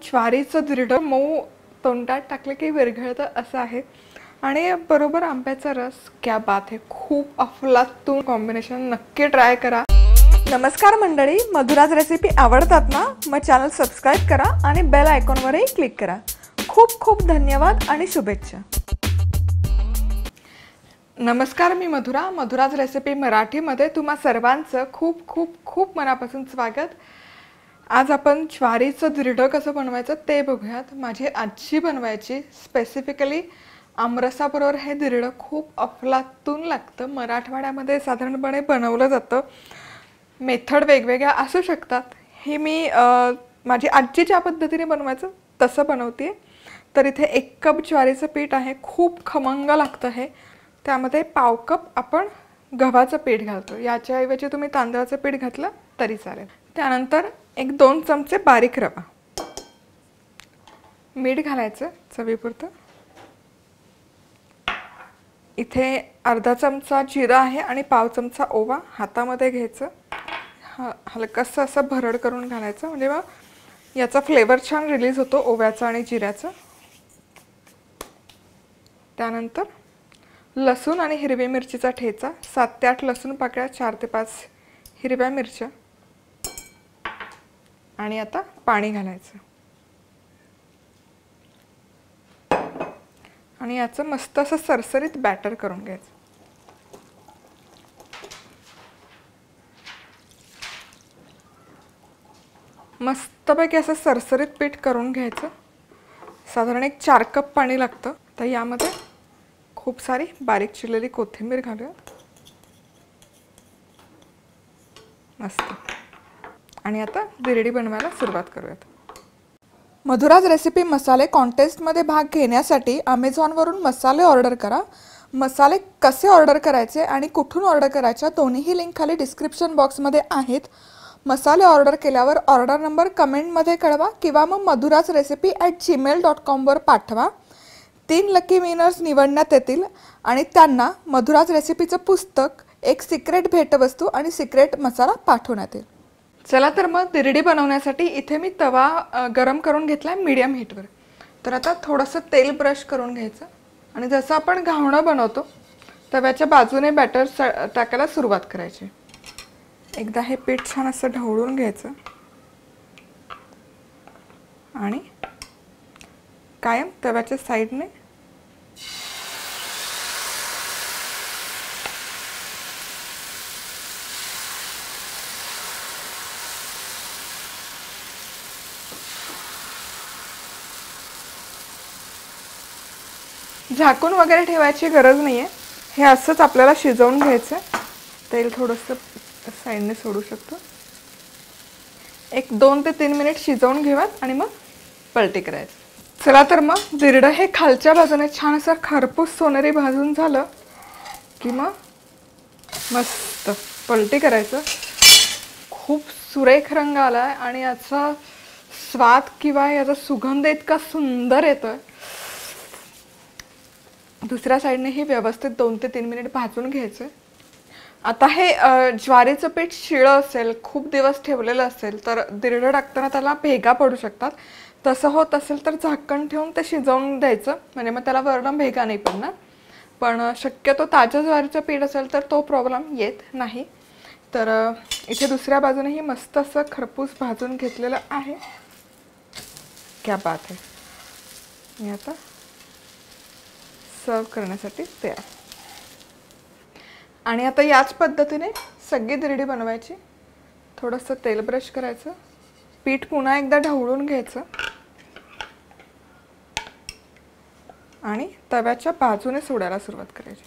ज्वारीचं धिरडं मऊ तोंडात टाकलं की विरघळतं असं आहे आणि बरोबर आंब्याचा रस. क्या बात आहे. खूप अफलातून कॉम्बिनेशन. नक्की ट्राय करा. नमस्कार मंडळी, मधुराज रेसिपी आवडतात ना? मग चॅनल सबस्क्राईब करा आणि बेल आयकॉनवरही क्लिक करा. खूप खूप धन्यवाद आणि शुभेच्छा. नमस्कार, मी मधुरा. मधुराज रेसिपी मराठीमध्ये तुम्हा सर्वांचं खूप खूप खूप मनापासून स्वागत. आज आपण ज्वारीचं धिरडं कसं बनवायचं ते बघूयात. माझी आजी बनवायची. स्पेसिफिकली आमरसाबरोबर हे धिरडं खूप अफलातून लागतं. मराठवाड्यामध्ये साधारणपणे बनवलं जातं. मेथड वेगवेगळ्या असू शकतात. हे मी माझी आजी ज्या पद्धतीने बनवायचं तसं बनवते. तर इथे 1 कप ज्वारीचं पीठ आहे. खूप खमंग लागतं हे. त्यामध्ये पाव कप आपण गव्हाचं पीठ घालतो. याच्याऐवजी तुम्ही तांदळाचं पीठ घातलं तरी चालेल. त्यानंतर 1-2 चमचे बारीक रवा, मीठ घालायचं चवीपुरतं. इथे अर्धा चमचा जिरा आहे आणि पाव चमचा ओवा हातामध्ये घ्यायचं. हलकंसं असं भरड करून घालायचं, म्हणजे मग याचा फ्लेवर छान रिलीज होतो ओव्याचा आणि जिऱ्याचा. त्यानंतर लसूण आणि हिरवी मिरचीचा ठेचा, 7 ते 8 लसूण पाकळ्या, 4 ते 5 हिरव्या मिरच्या आणि आता पाणी घालायचं आणि याचं मस्त असं सरसरीत बॅटर करून घ्यायचं. मस्तपैकी असं सरसरीत पीठ करून घ्यायचं. साधारण 1 4 कप पाणी लागतं. तर यामध्ये खूप सारी बारीक चिरलेली कोथिंबीर घालूया. मस्त. आणि आता धिरडी बनवायला सुरुवात करूयात. मधुराज रेसिपी मसाले कॉन्टेस्टमध्ये भाग घेण्यासाठी अमेझॉनवरून मसाले ऑर्डर करा. मसाले कसे ऑर्डर करायचे आणि कुठून ऑर्डर करायच्या दोन्हीही लिंक खाली डिस्क्रिप्शन बॉक्समध्ये आहेत. मसाले ऑर्डर केल्यावर ऑर्डर नंबर कमेंटमध्ये कळवा किंवा मग madhurajrecipe@gmail.com वर पाठवा. 3 लकी विनर्स निवडण्यात येतील आणि त्यांना मधुराज रेसिपीचं पुस्तक, एक सिक्रेट भेटवस्तू आणि सिक्रेट मसाला पाठवण्यात येईल. चला तर मग धिरडी बनवण्यासाठी इथे मी तवा गरम करून घेतला आहे मीडियम हीटवर. तर आता थोडंसं तेल ब्रश करून घ्यायचं आणि जसं आपण घावणं बनवतो तव्याच्या बाजूने बॅटर टाकायला सुरुवात करायची. एकदा हे पीठ छान असं ढवळून घ्यायचं आणि कायम तव्याच्या साईडने झाकून वगैरे ठेवायची गरज नाही आहे. हे असंच आपल्याला शिजवून घ्यायचं. तेल थोडंसं साईडने सोडू शकतो. 2 ते 3 मिनिट शिजवून घेऊयात आणि मग पलटी करायचं. चला तर मग धिरडं हे खालच्या बाजूने छान असं खरपूस सोनेरी भाजून झालं की मग मस्त पलटी करायचं. खूप सुरेख रंग आला आहे आणि याचा स्वाद किंवा याचा सुगंध इतका सुंदर येतोय. दुसऱ्या साईडने हे व्यवस्थित 2 ते 3 मिनिट भाजून घ्यायचं. आता हे ज्वारीचं पीठ शिळं असेल, खूप दिवस ठेवलेलं असेल तर धिरडं टाकताना त्याला भेगा पडू शकतात. तसं होत असेल तर झाकण ठेवून ते शिजवून द्यायचं, म्हणजे मग त्याला वरून भेगा नाही पडणार. पण शक्यतो ताजं ज्वारीचं पीठ असेल तर तो प्रॉब्लेम येत नाही. तर इथे दुसऱ्या बाजूनेही मस्त असं खरपूस भाजून घेतलेलं आहे. क्या बात आहे. मी आता सर्व करण्यासाठी तयार. आणि आता याच पद्धतीने सगळी धिरडी बनवायची. थोडंसं तेल ब्रश करायचं, पीठ पुन्हा एकदा ढवळून घ्यायचं आणि तव्याच्या बाजूने सोडायला सुरुवात करायची.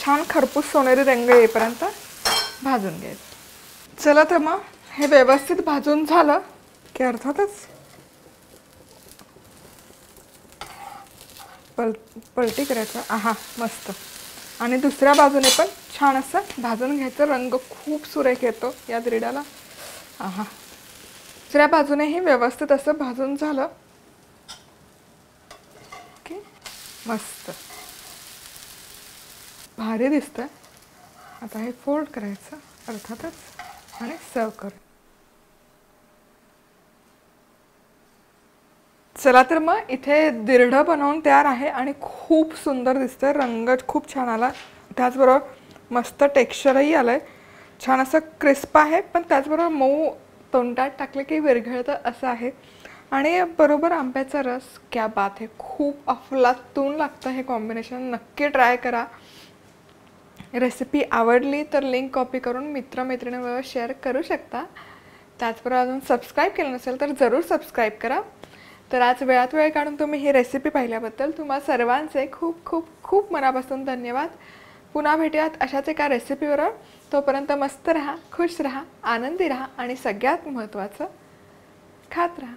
छान खरपूस सोनेरी रंग येईपर्यंत भाजून घ्यायचं. चला तर मग हे व्यवस्थित भाजून झालं की अर्थातच पलटी करायचं. आहा मस्त. आणि दुसऱ्या बाजूने पण छान असं भाजून घ्यायचं. रंग खूप सुरेख येतो या धिरड्याला. आहा. दुसऱ्या बाजूनेही व्यवस्थित असं भाजून झालं की मस्त. भारी दिसतंय. आता हे फोल्ड करायचं अर्थातच आणि सर्व कर. चला तर मग इथे दिरड बनवून तयार आहे आणि खूप सुंदर दिसतंय. रंग खूप छान आला, त्याचबरोबर मस्त टेक्स्चरही आलंय. छान असं क्रिस्प आहे, पण त्याचबरोबर मऊ, तोंडात टाकलं की विरघळतं असं आहे. आणि बरोबर आंब्याचा रस, क्या बात आहे. खूप अफलातून लागतं हे कॉम्बिनेशन. नक्की ट्राय करा. रेसिपी आवडली तर लिंक कॉपी करून मित्रमैत्रिणींबरोबर शेअर करू शकता. त्याचबरोबर अजून सबस्क्राईब केलं नसेल तर जरूर सबस्क्राईब करा. तर आज वेळात वेळ काढून तुम्ही ही रेसिपी पाहिल्याबद्दल तुम्हा सर्वांचे खूप खूप खूप मनापासून धन्यवाद. पुन्हा भेटूयात अशाच एका रेसिपीवर. तोपर्यंत मस्त राहा, खुश राहा, आनंदी राहा आणि सगळ्यात महत्त्वाचं खात राहा.